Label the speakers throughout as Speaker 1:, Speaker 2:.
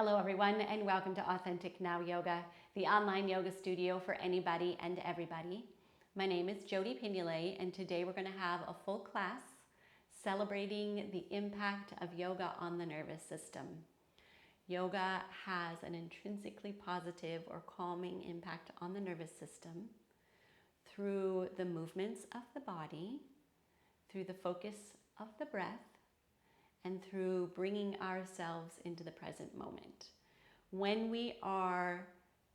Speaker 1: Hello everyone and welcome to Authentic Now Yoga, the online yoga studio for anybody and everybody. My name is Jody Pinule and today we're going to have a full class celebrating the impact of yoga on the nervous system. Yoga has an intrinsically positive or calming impact on the nervous system through the movements of the body, through the focus of the breath, and through bringing ourselves into the present moment. When we are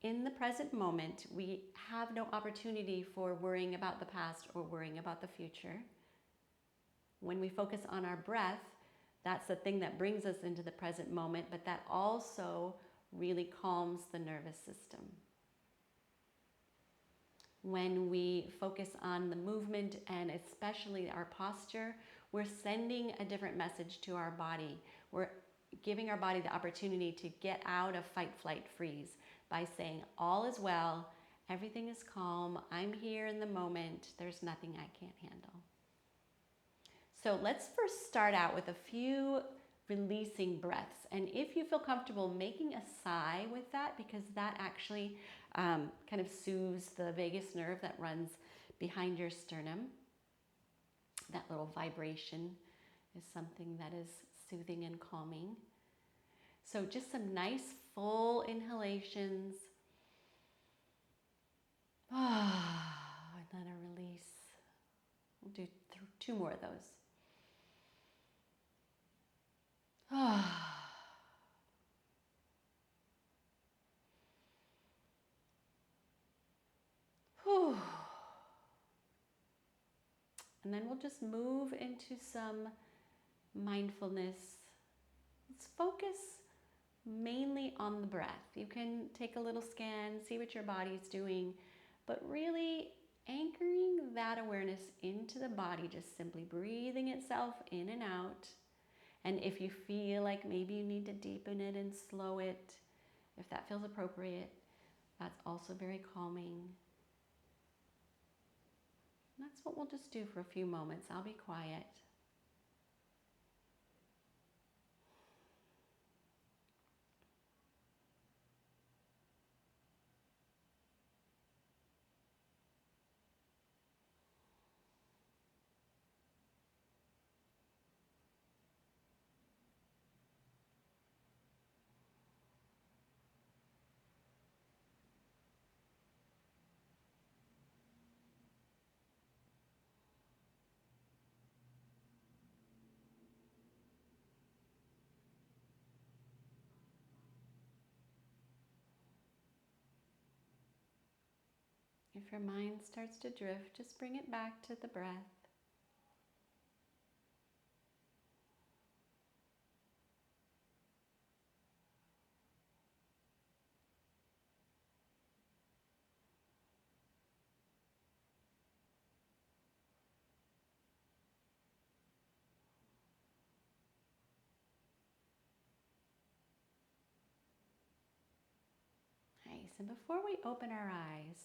Speaker 1: in the present moment, we have no opportunity for worrying about the past or worrying about the future. When we focus on our breath, that's the thing that brings us into the present moment, but that also really calms the nervous system. When we focus on the movement and especially our posture, we're sending a different message to our body. We're giving our body the opportunity to get out of fight, flight, freeze by saying, all is well, everything is calm, I'm here in the moment, there's nothing I can't handle. So let's first start out with a few releasing breaths. And if you feel comfortable making a sigh with that, because that actually kind of soothes the vagus nerve that runs behind your sternum. That little vibration is something that is soothing and calming. So just some nice full inhalations. And then a release. We'll do two more of those. And then we'll just move into some mindfulness. Let's focus mainly on the breath. You can take a little scan, see what your body's doing, but really anchoring that awareness into the body, just simply breathing itself in and out. And if you feel like maybe you need to deepen it and slow it, if that feels appropriate, that's also very calming. And that's what we'll just do for a few moments. I'll be quiet. If your mind starts to drift, just bring it back to the breath. Nice. And before we open our eyes,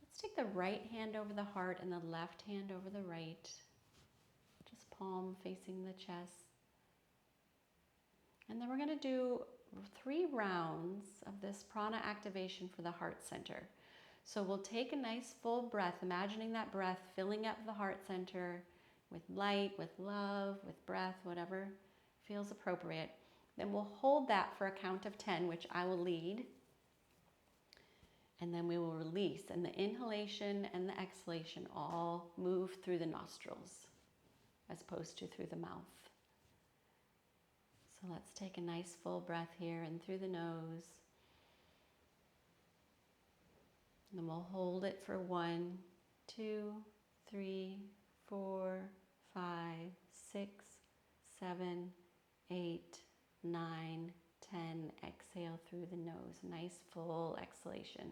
Speaker 1: let's take the right hand over the heart and the left hand over the right. Just palm facing the chest. And then we're going to do 3 rounds of this prana activation for the heart center. So we'll take a nice full breath, imagining that breath filling up the heart center with light, with love, with breath, whatever feels appropriate. Then we'll hold that for a count of 10, which I will lead. And then we will release. And the inhalation and the exhalation all move through the nostrils as opposed to through the mouth. So let's take a nice full breath here and through the nose. And then we'll hold it for 1, 2, 3, 4, 5, 6, 7, 8, 9, 10. Exhale through the nose. Nice full exhalation.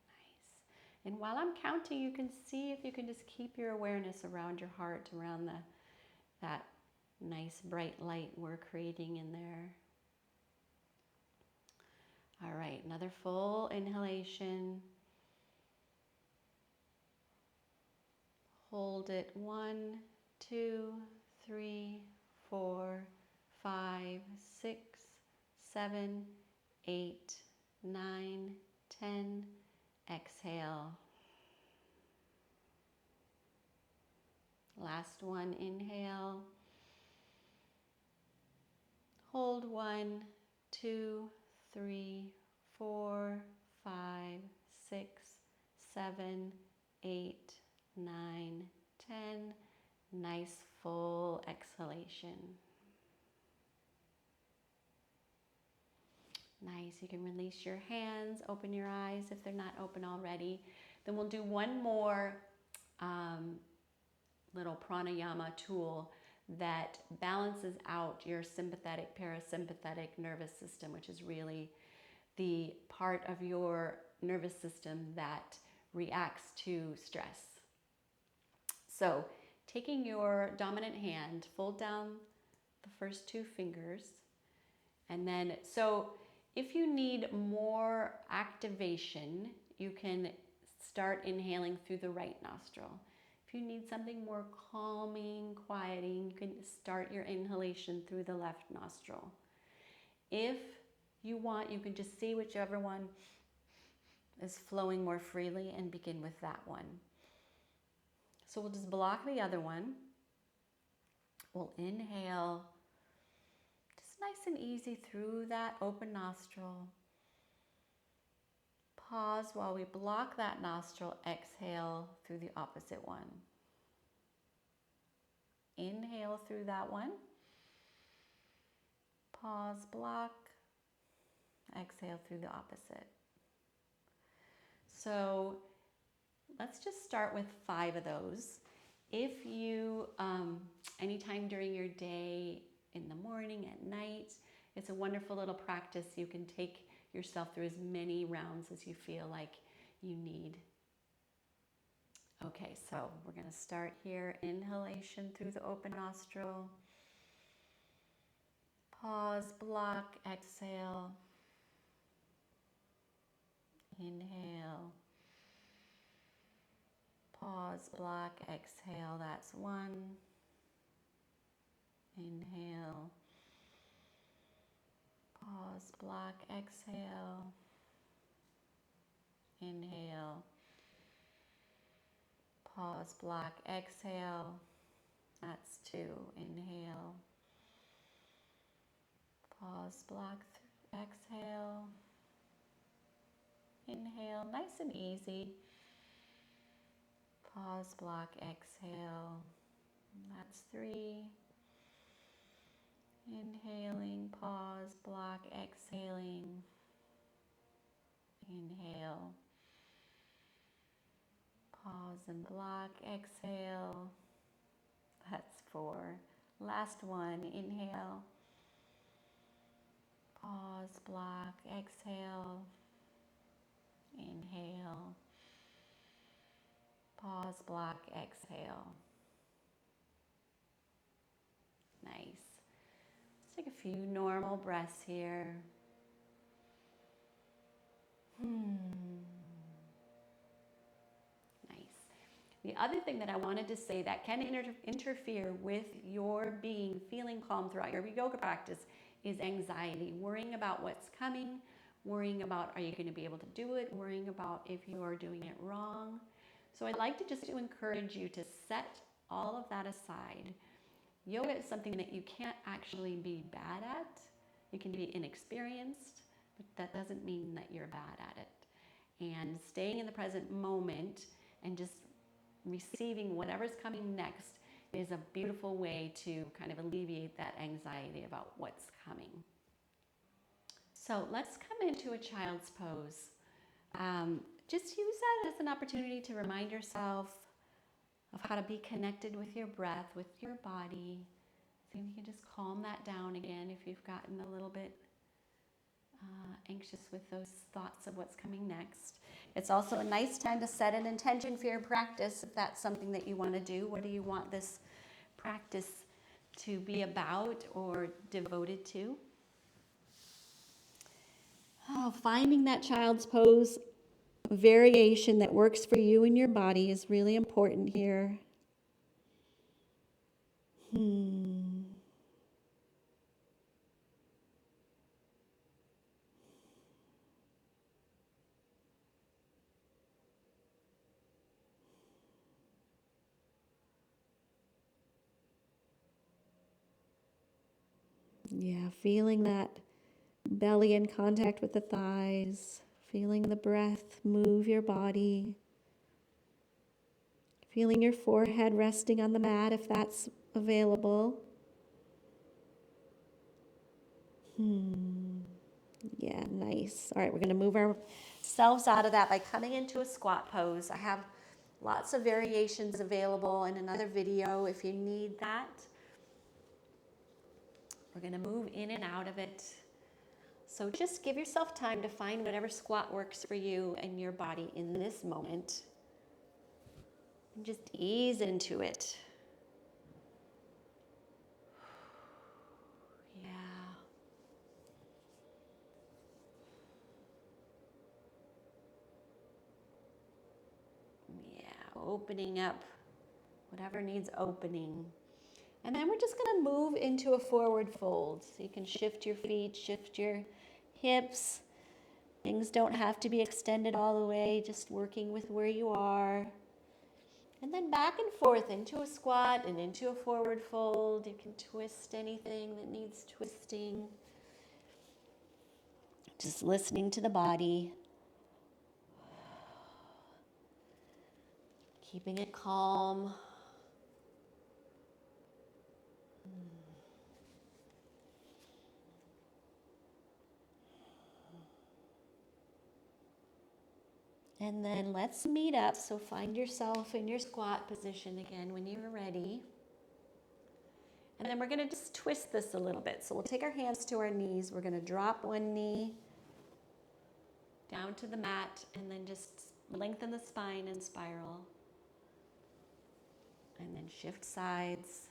Speaker 1: Nice. And while I'm counting, you can see if you can just keep your awareness around your heart, around that nice bright light we're creating in there. All right, another full inhalation. Hold it 1, 2, 3, 4, 5, 7, 8, 9, 10. Exhale. Last one, inhale. Hold 1, 2, 3, 4, 5, 6, 7, 8, 9, 10. Nice full exhalation. Nice. You can release your hands, open your eyes if they're not open already. Then we'll do one more little pranayama tool that balances out your sympathetic, parasympathetic nervous system, which is really the part of your nervous system that reacts to stress. So, taking your dominant hand, fold down the first 2 fingers, and then, so if you need more activation, you can start inhaling through the right nostril. If you need something more calming, quieting, you can start your inhalation through the left nostril. If you want, you can just see whichever one is flowing more freely and begin with that one. So we'll just block the other one. We'll inhale, just nice and easy through that open nostril. Pause while we block that nostril, exhale through the opposite one. Inhale through that one. Pause, block, exhale through the opposite. So let's just start with 5 of those. If you, anytime during your day, in the morning, at night, it's a wonderful little practice. You can take yourself through as many rounds as you feel like you need. Okay, so we're going to start here. Inhalation through the open nostril. Pause, block, exhale. Inhale. Pause, block, exhale. That's 1. Inhale. Pause, block, exhale. Inhale. Pause, block, exhale. That's 2. Inhale. Pause, block, exhale. Inhale, nice and easy. Pause, block, exhale. That's 3. Inhaling, pause, block, exhaling. Inhale. Pause and block, exhale. That's 4. Last one, inhale. Pause, block, exhale. Inhale. Pause, block, exhale. Nice. Let's take a few normal breaths here. Nice. The other thing that I wanted to say that can interfere with your feeling calm throughout your yoga practice is anxiety, worrying about what's coming, worrying about are you going to be able to do it, worrying about if you are doing it wrong. So I'd like to encourage you to set all of that aside. Yoga is something that you can't actually be bad at. You can be inexperienced, but that doesn't mean that you're bad at it. And staying in the present moment and just receiving whatever's coming next is a beautiful way to kind of alleviate that anxiety about what's coming. So let's come into a child's pose. Just use that as an opportunity to remind yourself of how to be connected with your breath, with your body. See if you can just calm that down again if you've gotten a little bit anxious with those thoughts of what's coming next. It's also a nice time to set an intention for your practice if that's something that you want to do. What do you want this practice to be about or devoted to? Finding that child's pose variation that works for you and your body is really important here. Yeah, feeling that belly in contact with the thighs, feeling the breath move your body, feeling your forehead resting on the mat if that's available. Yeah, nice. All right, we're going to move ourselves out of that by coming into a squat pose. I have lots of variations available in another video if you need that. We're going to move in and out of it. So just give yourself time to find whatever squat works for you and your body in this moment. And just ease into it. Yeah. Yeah, opening up whatever needs opening. And then we're just going to move into a forward fold. So you can shift your feet, shift your hips. Things don't have to be extended all the way, just working with where you are. And then back and forth into a squat and into a forward fold. You can twist anything that needs twisting. Just listening to the body. Keeping it calm. And then let's meet up. So find yourself in your squat position again when you're ready. And then we're going to just twist this a little bit. So we'll take our hands to our knees. We're going to drop one knee down to the mat and then just lengthen the spine and spiral. And then shift sides.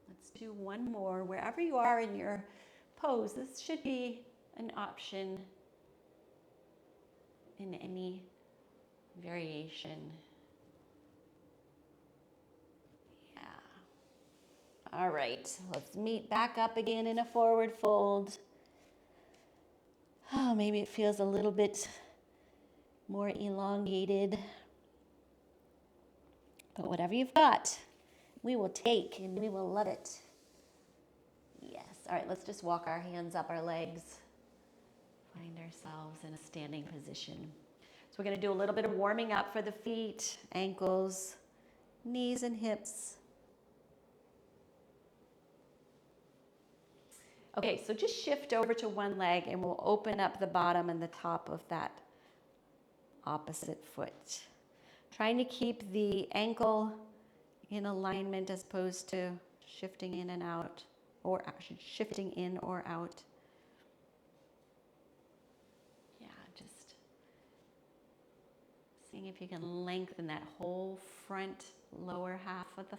Speaker 1: Let's do one more. Wherever you are in your pose, this should be an option in any variation. Yeah. All right, let's meet back up again in a forward fold. Oh, maybe it feels a little bit more elongated. But whatever you've got, we will take and we will love it. Yes. All right, let's just walk our hands up our legs. Find ourselves in a standing position. So we're going to do a little bit of warming up for the feet, ankles, knees, and hips. Okay, so just shift over to one leg and we'll open up the bottom and the top of that opposite foot. Trying to keep the ankle in alignment as opposed to shifting in and out, or actually shifting in or out. Yeah, just seeing if you can lengthen that whole front lower half of the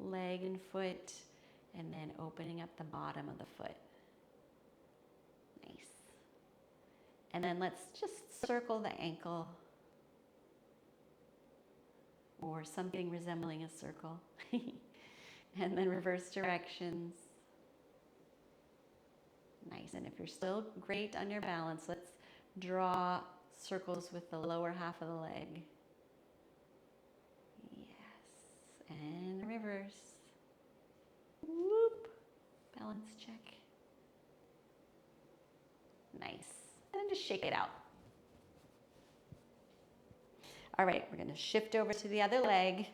Speaker 1: leg and foot, and then opening up the bottom of the foot. Nice. And then let's just circle the ankle, or something resembling a circle. And then reverse directions. Nice. And if you're still great on your balance, let's draw circles with the lower half of the leg. Yes. And reverse. Whoop. Balance check. Nice. And just shake it out. All right, we're going to shift over to the other leg.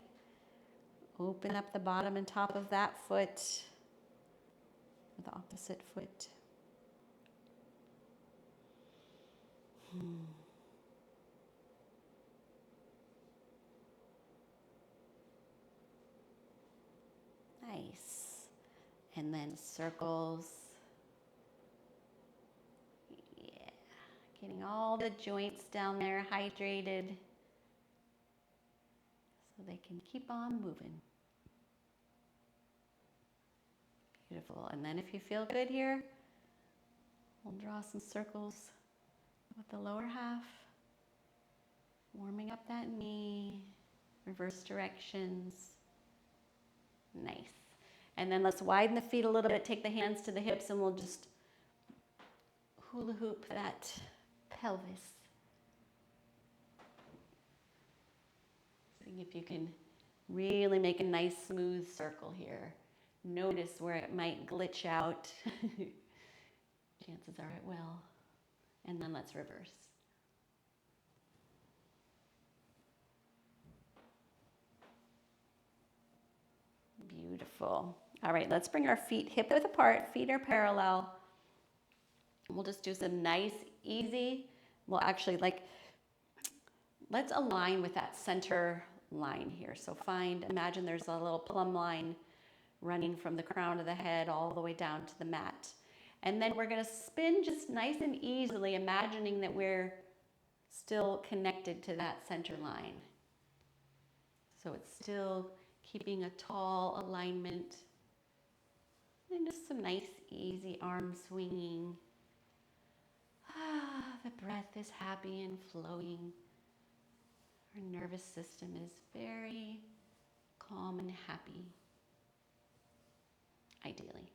Speaker 1: Open up the bottom and top of that foot, the opposite foot. Nice. And then circles. Yeah. Getting all the joints down there hydrated so they can keep on moving. Beautiful. And then if you feel good here, we'll draw some circles with the lower half. Warming up that knee. Reverse directions. Nice. And then let's widen the feet a little bit. Take the hands to the hips and we'll just hula hoop that pelvis. See if you can Really make a nice smooth circle here. Notice where it might glitch out. Chances are it will. And then let's reverse. Beautiful. All right, let's bring our feet hip width apart. Feet are parallel. We'll just do some nice, easy, well, actually, let's align with that center line here. So imagine there's a little plumb line running from the crown of the head all the way down to the mat. And then we're going to spin just nice and easily, imagining that we're still connected to that center line. So it's still keeping a tall alignment. And just some nice, easy arm swinging. The breath is happy and flowing. Our nervous system is very calm and happy, ideally.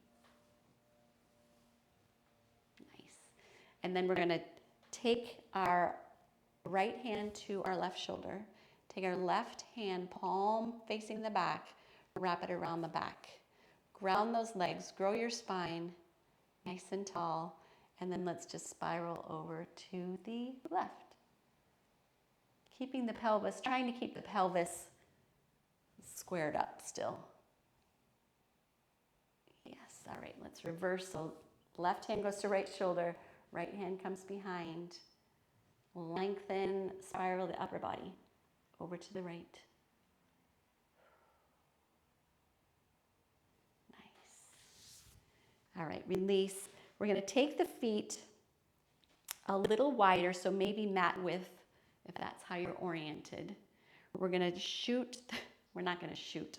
Speaker 1: Nice. And then we're going to take our right hand to our left shoulder. Take our left hand, palm facing the back, wrap it around the back. Ground those legs, grow your spine, nice and tall. And then let's just spiral over to the left. Keeping the pelvis, trying to keep the pelvis squared up still. Yes, all right, let's reverse. So left hand goes to right shoulder, right hand comes behind. Lengthen, spiral the upper body over to the right. Nice. All right, release. We're going to take the feet a little wider, so maybe mat width, if that's how you're oriented. We're going to shoot, we're not going to shoot,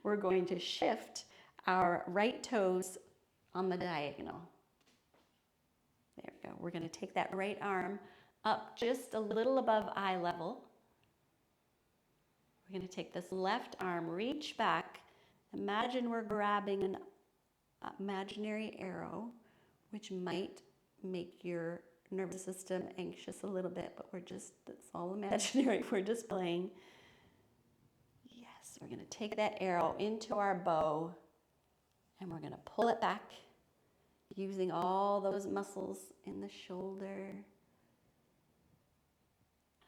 Speaker 1: we're going to shift our right toes on the diagonal. There we go. We're going to take that right arm up just a little above eye level. We're going to take this left arm, reach back. Imagine we're grabbing an imaginary arrow, which might make your nervous system anxious a little bit, but it's all imaginary. We're just playing. Yes, we're going to take that arrow into our bow, and we're going to pull it back using all those muscles in the shoulder.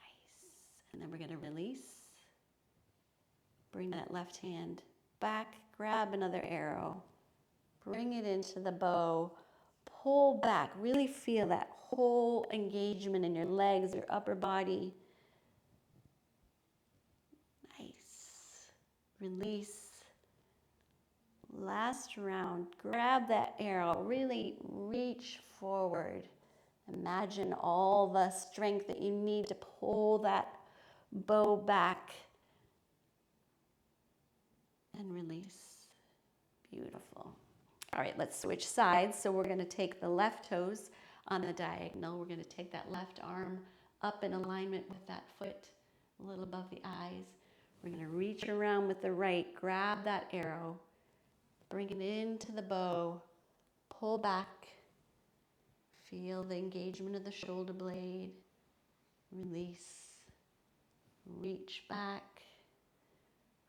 Speaker 1: Nice. And then we're going to release. Bring that left hand back, grab another arrow, bring it into the bow, pull back, really feel that whole engagement in your legs, your upper body. Nice. Release. Last round, grab that arrow, really reach forward. Imagine all the strength that you need to pull that bow back. And release. Beautiful. All right, let's switch sides. So we're going to take the left toes on the diagonal. We're going to take that left arm up in alignment with that foot, a little above the eyes. We're going to reach around with the right, grab that arrow, bring it into the bow, pull back, feel the engagement of the shoulder blade, release, reach back.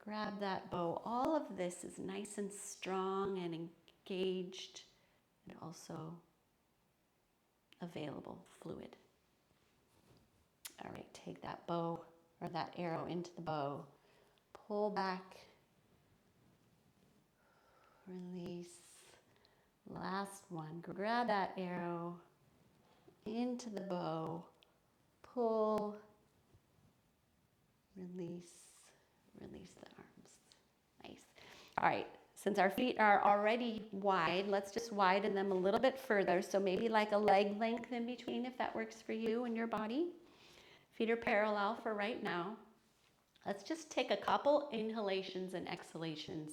Speaker 1: Grab that bow. All of this is nice and strong and engaged and also available, fluid. All right, take that bow or that arrow into the bow. Pull back. Release. Last one. Grab that arrow into the bow. Pull. Release. Release the arms. Nice. All right, since our feet are already wide, let's just widen them a little bit further. So maybe like a leg length in between if that works for you and your body. Feet are parallel for right now. Let's just take a couple inhalations and exhalations.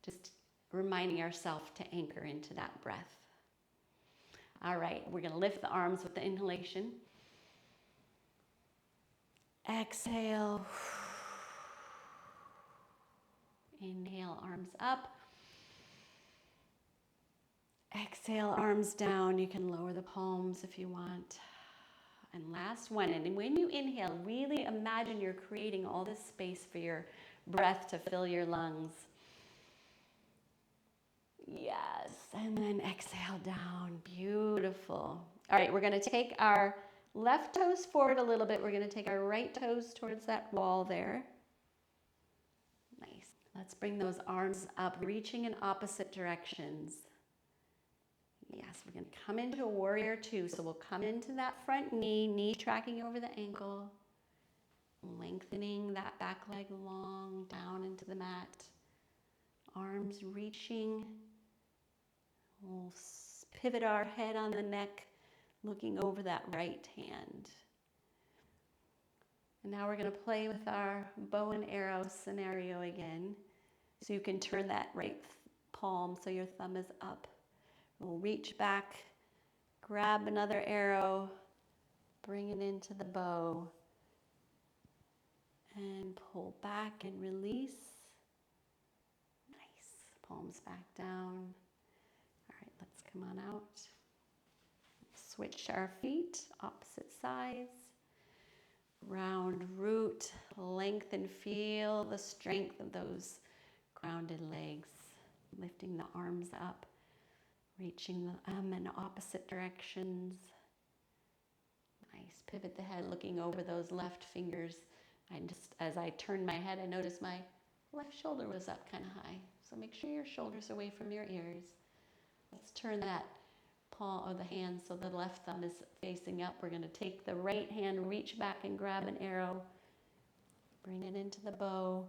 Speaker 1: Just reminding ourselves to anchor into that breath. All right, we're going to lift the arms with the inhalation. Exhale. Inhale, arms up. Exhale, arms down. You can lower the palms if you want. And last one. And when you inhale, really imagine you're creating all this space for your breath to fill your lungs. Yes. And then exhale down. Beautiful. All right, we're going to take our left toes forward a little bit. We're going to take our right toes towards that wall there. Nice. Let's bring those arms up, reaching in opposite directions. Yes, we're going to come into a warrior two. So we'll come into that front knee, knee tracking over the ankle, lengthening that back leg long down into the mat. Arms reaching. We'll pivot our head on the neck, looking over that right hand. And now we're going to play with our bow and arrow scenario again. So you can turn that right palm so your thumb is up. We'll reach back, grab another arrow, bring it into the bow, and pull back and release. Nice. Palms back down. All right, let's come on out. Switch our feet, opposite sides. Round root, lengthen, feel the strength of those grounded legs. Lifting the arms up, reaching them in opposite directions. Nice. Pivot the head, looking over those left fingers. As I turned my head, I noticed my left shoulder was up kind of high. So make sure your shoulder's away from your ears. Let's turn that palm of the hand so the left thumb is facing up. We're going to take the right hand, reach back and grab an arrow. Bring it into the bow.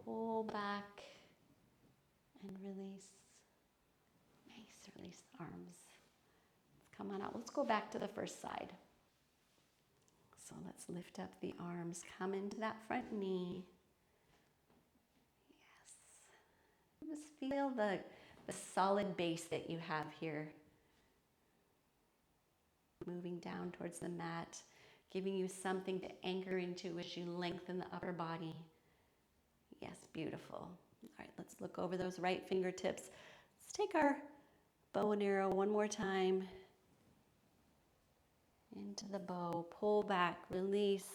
Speaker 1: Pull back and release. Nice. Release the arms. Let's come on out. Let's go back to the first side. So let's lift up the arms. Come into that front knee. Yes. Just feel the solid base that you have here. Moving down towards the mat, giving you something to anchor into as you lengthen the upper body. Yes, beautiful. All right, let's look over those right fingertips. Let's take our bow and arrow one more time. Into the bow, pull back, release.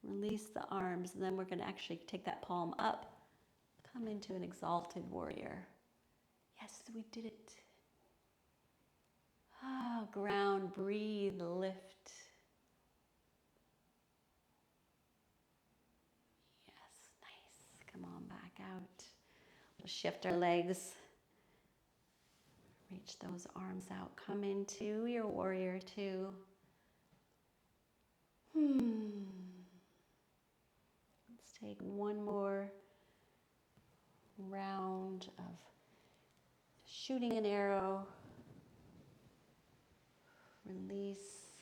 Speaker 1: Release the arms, and then we're going to actually take that palm up, come into an exalted warrior. Yes, we did it. Ah, ground, breathe, lift. Yes, nice. Come on back out. We'll shift our legs. Reach those arms out. Come into your warrior two. Let's take one more round of shooting an arrow. Release,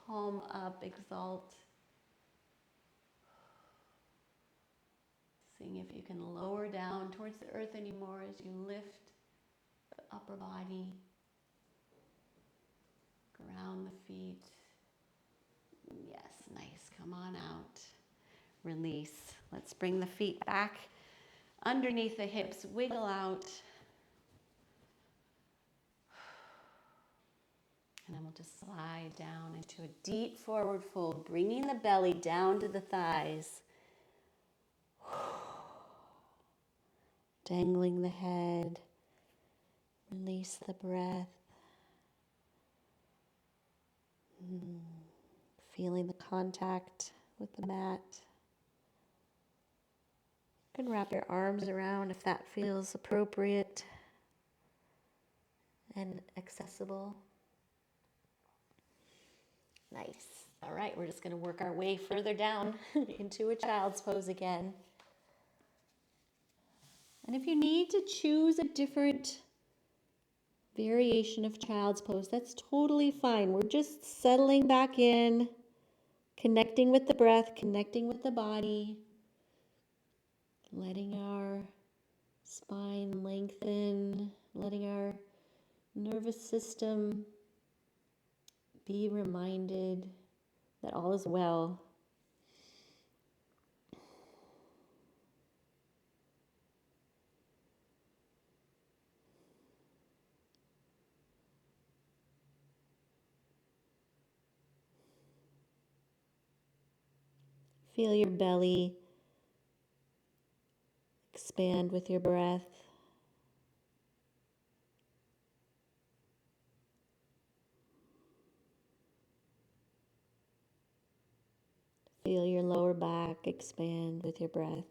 Speaker 1: palm up, exalt. Seeing if you can lower down towards the earth anymore as you lift the upper body. Ground the feet. Yes, nice. Come on out. Release. Let's bring the feet back underneath the hips. Wiggle out. And then we'll just slide down into a deep forward fold, bringing the belly down to the thighs. Dangling the head. Release the breath. Feeling the contact with the mat. You can wrap your arms around if that feels appropriate and accessible. Nice. All right, we're just going to work our way further down into a child's pose again. And if you need to choose a different variation of child's pose, that's totally fine. We're just settling back in, connecting with the breath, connecting with the body, letting our spine lengthen, letting our nervous system be reminded that all is well. Feel your belly expand with your breath. Feel your lower back expand with your breath.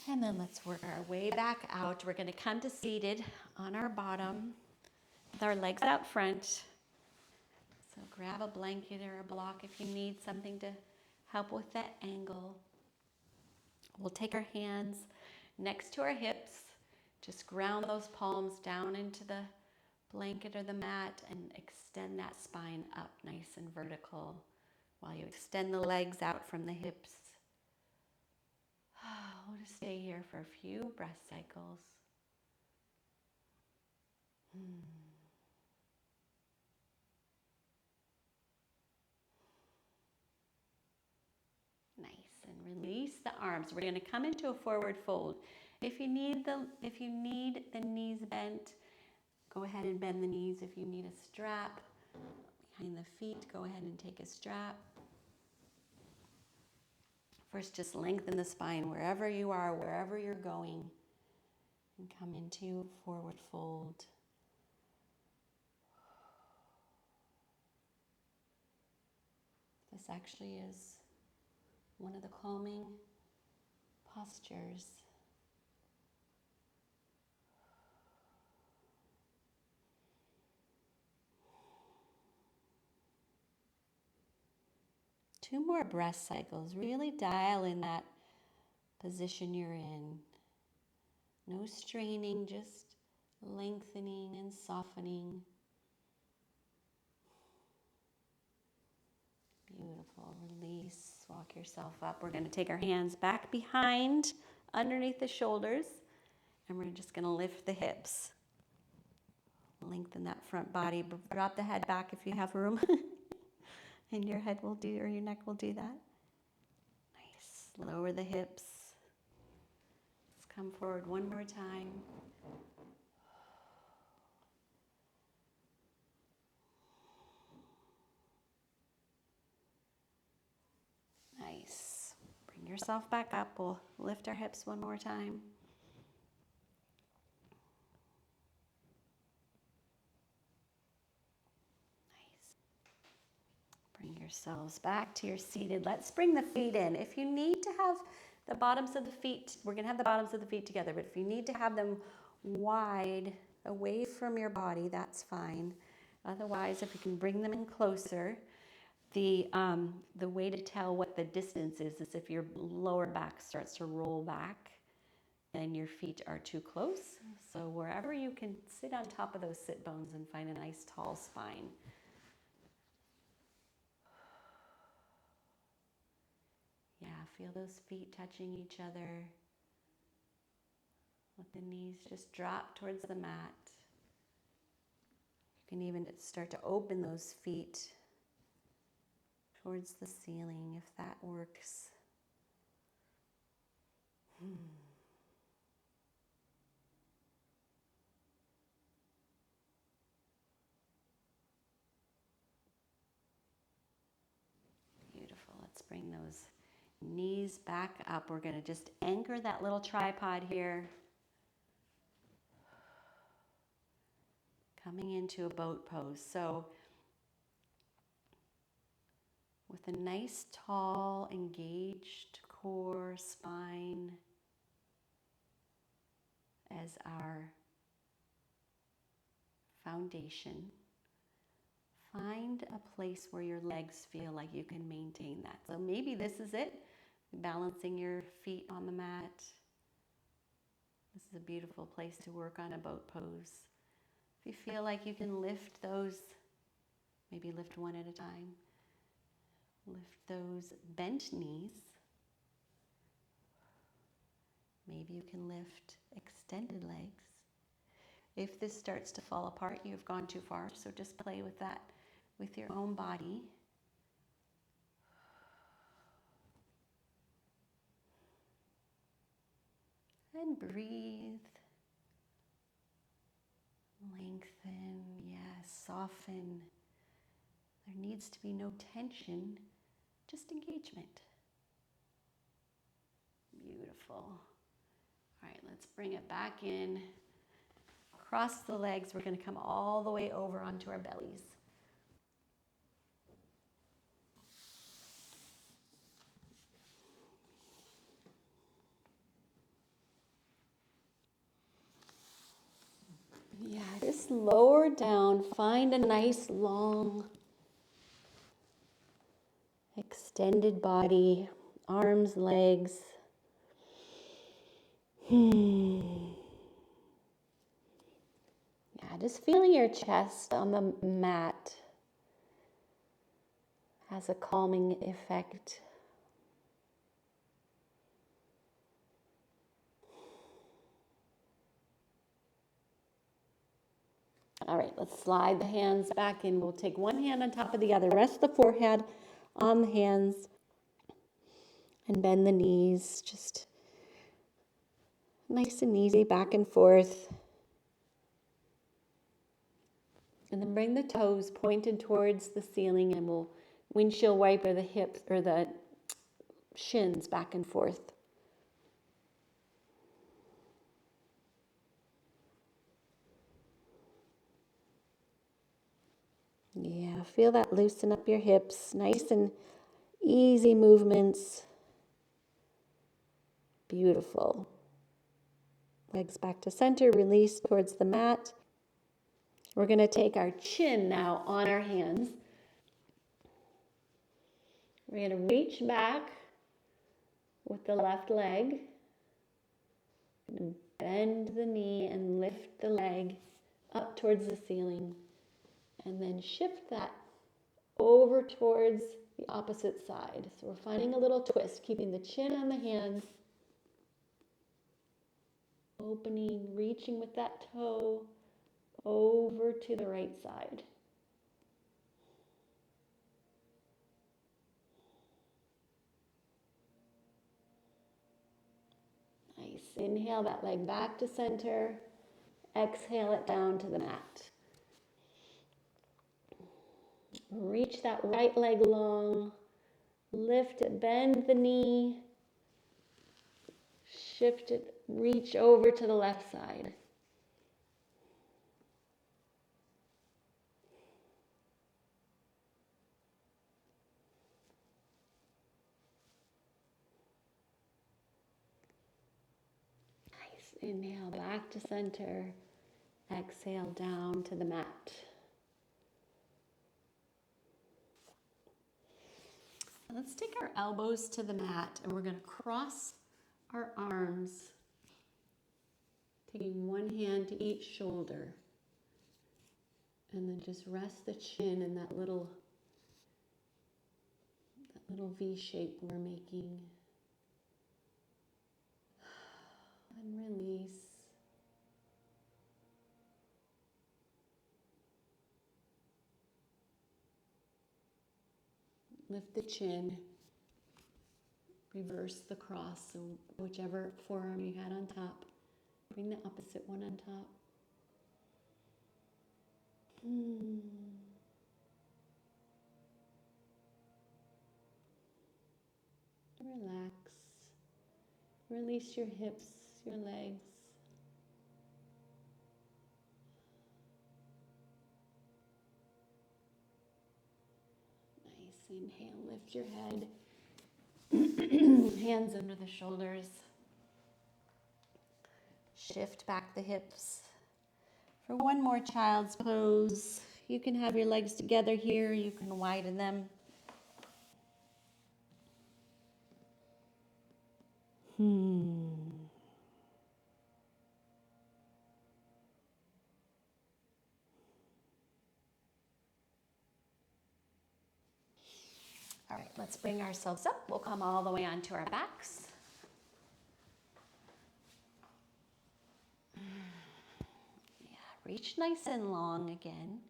Speaker 1: And then let's work our way back out. We're going to come to seated on our bottom with our legs out front. So grab a blanket or a block if you need something to help with that angle. We'll take our hands next to our hips. Just ground those palms down into the blanket or the mat and extend that spine up nice and vertical while you extend the legs out from the hips. We'll just stay here for a few breath cycles. Nice, and release the arms. We're going to come into a forward fold. If you need the knees bent, go ahead and bend the knees. If you need a strap behind the feet, go ahead and take a strap. First, just lengthen the spine wherever you are, wherever you're going, and come into forward fold. This actually is one of the calming postures. Two more breath cycles. Really dial in that position you're in. No straining, just lengthening and softening. Beautiful. Release. Walk yourself up. We're going to take our hands back behind, underneath the shoulders, and we're just going to lift the hips. Lengthen that front body. Drop the head back if you have room. And your head will do, or your neck will do that. Nice. Lower the hips. Let's come forward one more time. Nice. Bring yourself back up. We'll lift our hips one more time. Bring yourselves back to your seated. Let's bring the feet in. If you need to have the bottoms of the feet, we're going to have the bottoms of the feet together, but if you need to have them wide away from your body, that's fine. Otherwise, if you can bring them in closer, the way to tell what the distance is if your lower back starts to roll back, then your feet are too close. So wherever you can sit on top of those sit bones and find a nice tall spine. Yeah, feel those feet touching each other. Let the knees just drop towards the mat. You can even start to open those feet towards the ceiling if that works. Beautiful. Let's bring those knees back up. We're going to just anchor that little tripod here. Coming into a boat pose. So with a nice, tall, engaged core, spine as our foundation, find a place where your legs feel like you can maintain that. So maybe this is it, balancing your feet on the mat. This is a beautiful place to work on a boat pose. If you feel like you can lift those, maybe lift one at a time. Lift those bent knees. Maybe you can lift extended legs. If this starts to fall apart, you've gone too far, so just play with that with your own body. And breathe. Lengthen, yes, soften. There needs to be no tension, just engagement. Beautiful. All right, let's bring it back in. Cross the legs. We're going to come all the way over onto our bellies. Yeah, just lower down. Find a nice long extended body, arms, legs. Yeah, just feeling your chest on the mat has a calming effect. All right, let's slide the hands back in. We'll take one hand on top of the other. Rest the forehead on the hands and bend the knees. Just nice and easy, back and forth. And then bring the toes pointed towards the ceiling, and we'll windshield wiper the hips or the shins back and forth. Yeah, feel that loosen up your hips. Nice and easy movements. Beautiful. Legs back to center, release towards the mat. We're going to take our chin now on our hands. We're going to reach back with the left leg. Bend the knee and lift the leg up towards the ceiling. And then shift that over towards the opposite side. So we're finding a little twist, keeping the chin on the hands. Opening, reaching with that toe over to the right side. Nice. Inhale that leg back to center. Exhale it down to the mat. Reach that right leg long. Lift it, bend the knee. Shift it, reach over to the left side. Nice. Inhale back to center. Exhale down to the mat. Let's take our elbows to the mat and we're going to cross our arms, taking one hand to each shoulder. And then just rest the chin in that little V shape we're making. And release. Lift the chin. Reverse the cross, so whichever forearm you had on top, bring the opposite one on top. Relax. Release your hips, your legs. Nice. Inhale, lift your head. Hands under the shoulders. Shift back the hips. For one more child's pose, you can have your legs together here. You can widen them. All right, let's bring ourselves up. We'll come all the way onto our backs. Yeah, reach nice and long again.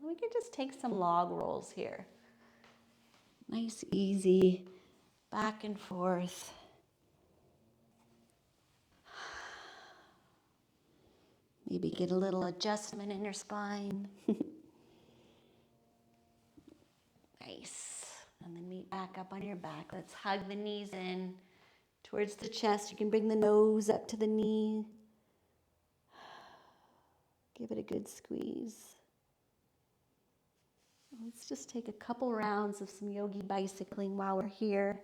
Speaker 1: We can just take some log rolls here. Nice, easy back and forth. Maybe get a little adjustment in your spine. Nice. And then meet back up on your back. Let's hug the knees in towards the chest. You can bring the nose up to the knee. Give it a good squeeze. Let's just take a couple rounds of some yogi bicycling while we're here.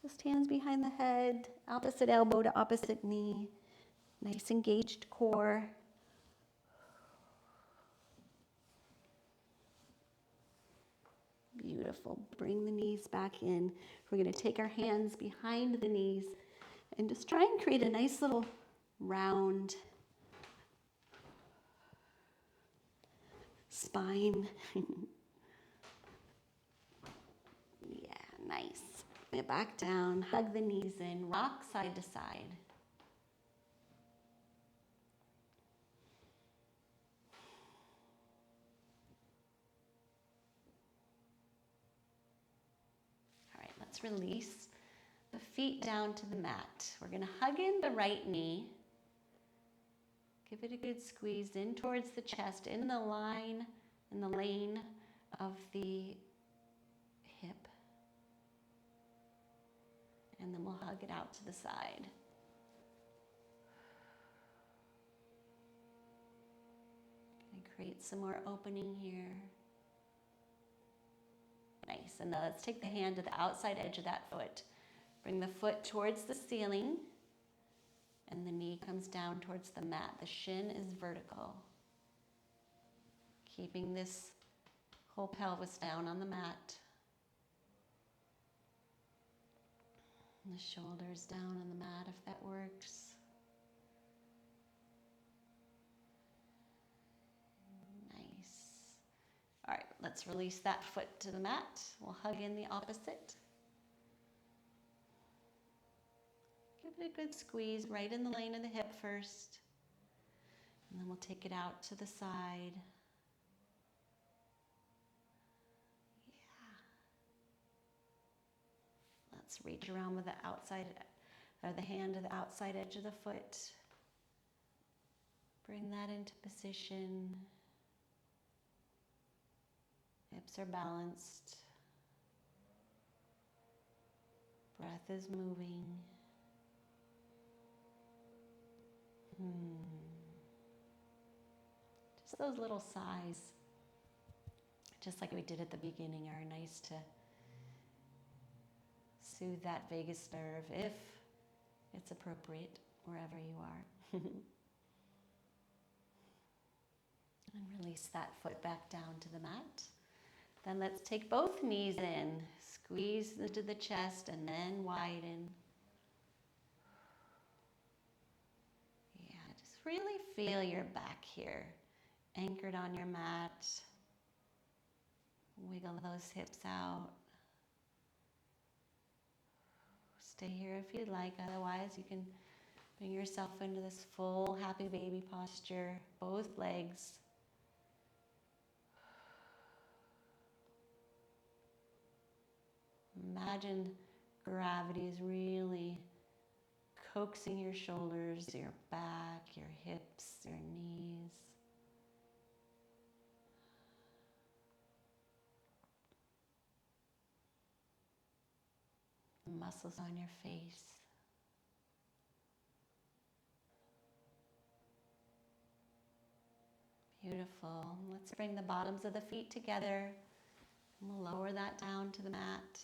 Speaker 1: Just hands behind the head, opposite elbow to opposite knee. Nice engaged core. Beautiful. Bring the knees back in. We're going to take our hands behind the knees and just try and create a nice little round spine. Yeah, nice. Bring it back down. Hug the knees in. Rock side to side. Let's release the feet down to the mat. We're going to hug in the right knee. Give it a good squeeze in towards the chest, in the lane of the hip. And then we'll hug it out to the side. Going to create some more opening here. Nice. And now let's take the hand to the outside edge of that foot. Bring the foot towards the ceiling, and the knee comes down towards the mat. The shin is vertical. Keeping this whole pelvis down on the mat. And the shoulders down on the mat if that works. All right, let's release that foot to the mat. We'll hug in the opposite. Give it a good squeeze right in the lane of the hip first. And then we'll take it out to the side. Yeah. Let's reach around with the outside, or the hand to the outside edge of the foot. Bring that into position. Hips are balanced. Breath is moving. Just those little sighs, just like we did at the beginning, are nice to soothe that vagus nerve if it's appropriate wherever you are. And release that foot back down to the mat. Then let's take both knees in, squeeze into the chest, and then widen. Yeah, just really feel your back here, anchored on your mat. Wiggle those hips out. Stay here if you'd like, otherwise you can bring yourself into this full happy baby posture, both legs. Imagine gravity is really coaxing your shoulders, your back, your hips, your knees. The muscles on your face. Beautiful. Let's bring the bottoms of the feet together. And we'll lower that down to the mat.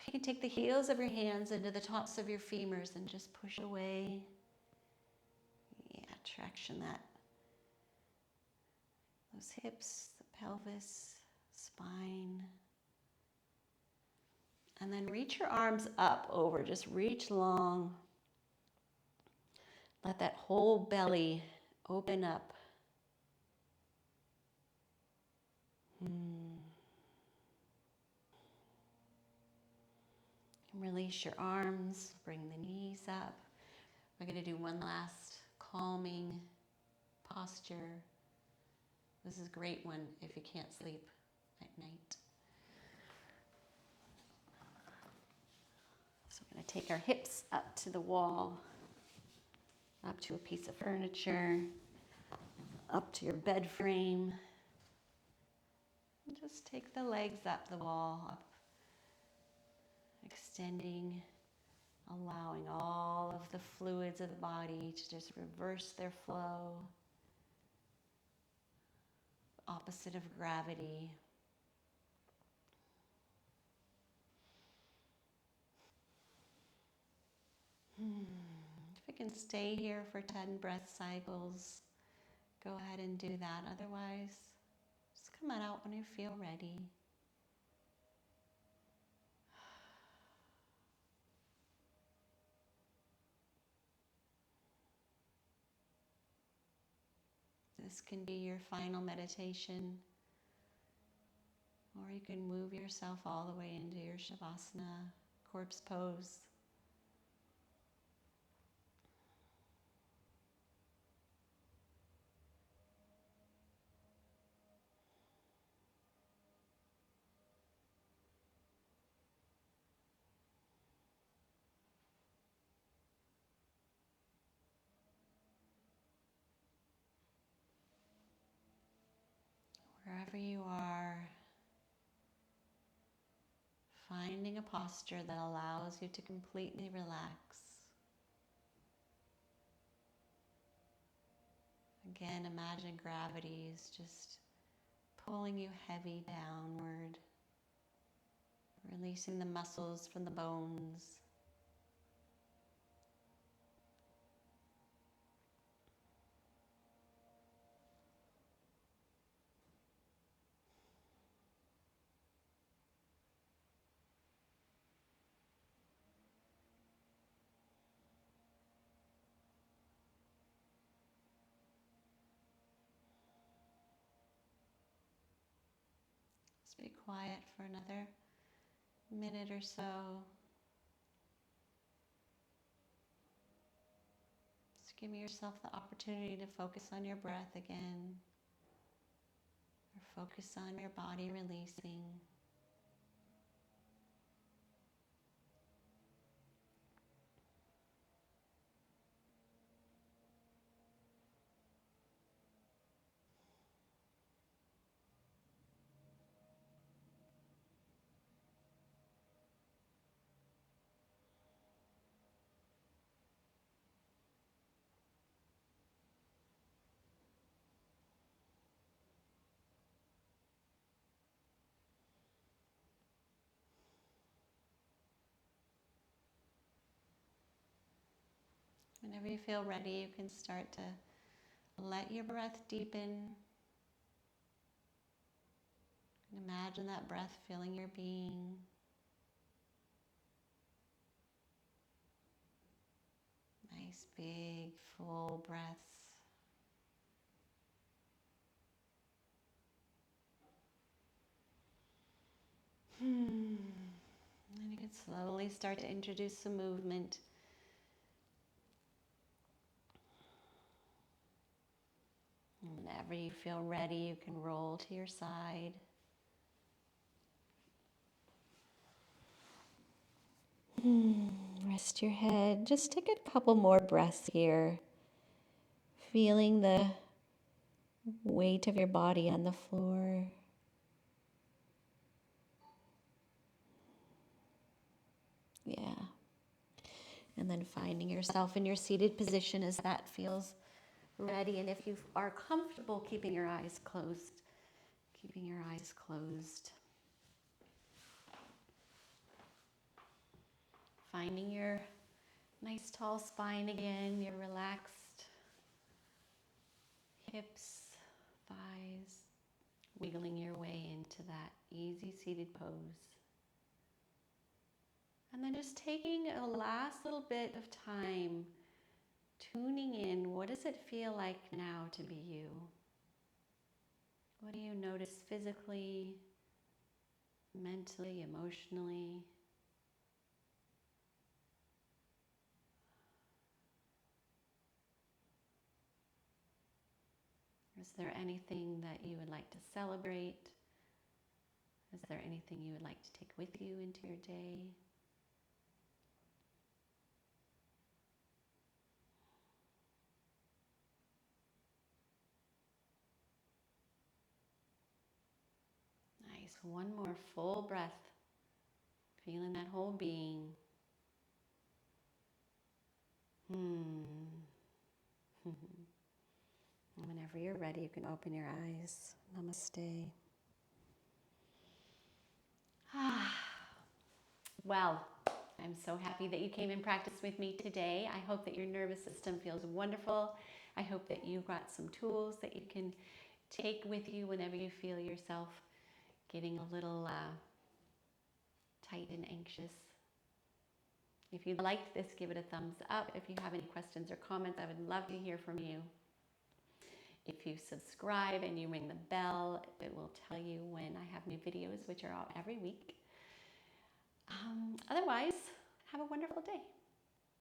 Speaker 1: You can take the heels of your hands into the tops of your femurs and just push away. Yeah, traction that. Those hips, the pelvis, spine. And then reach your arms up over, just reach long. Let that whole belly open up. Release your arms, bring the knees up. We're going to do one last calming posture. This is a great one if you can't sleep at night. So we're going to take our hips up to the wall, up to a piece of furniture, up to your bed frame. And just take the legs up the wall, up, extending, allowing all of the fluids of the body to just reverse their flow, opposite of gravity. If we can stay here for 10 breath cycles, go ahead and do that. Otherwise, just come on out when you feel ready. This can be your final meditation, or you can move yourself all the way into your Savasana Corpse pose. Wherever you are, finding a posture that allows you to completely relax. Again, imagine gravity is just pulling you heavy downward, releasing the muscles from the bones. Just be quiet for another minute or so. Just give yourself the opportunity to focus on your breath again, or focus on your body releasing. Whenever you feel ready, you can start to let your breath deepen. And imagine that breath filling your being. Nice, big, full breaths. And you can slowly start to introduce some movement. Whenever you feel ready, you can roll to your side. Rest your head. Just take a couple more breaths here. Feeling the weight of your body on the floor. Yeah. And then finding yourself in your seated position as that feels ready. And if you are comfortable keeping your eyes closed, keeping your eyes closed. Finding your nice tall spine again, your relaxed hips, thighs, wiggling your way into that easy seated pose. And then just taking a last little bit of time, tuning in, what does it feel like now to be you? What do you notice physically, mentally, emotionally? Is there anything that you would like to celebrate? Is there anything you would like to take with you into your day? one more full breath, feeling that whole being. Whenever you're ready, you can open your eyes. Namaste. Well, I'm so happy that you came and practiced with me today. I hope that your nervous system feels wonderful. I hope that you got some tools that you can take with you whenever you feel yourself getting a little tight and anxious. If you liked this, give it a thumbs up. If you have any questions or comments, I would love to hear from you. If you subscribe and you ring the bell, it will tell you when I have new videos, which are out every week. Otherwise, have a wonderful day.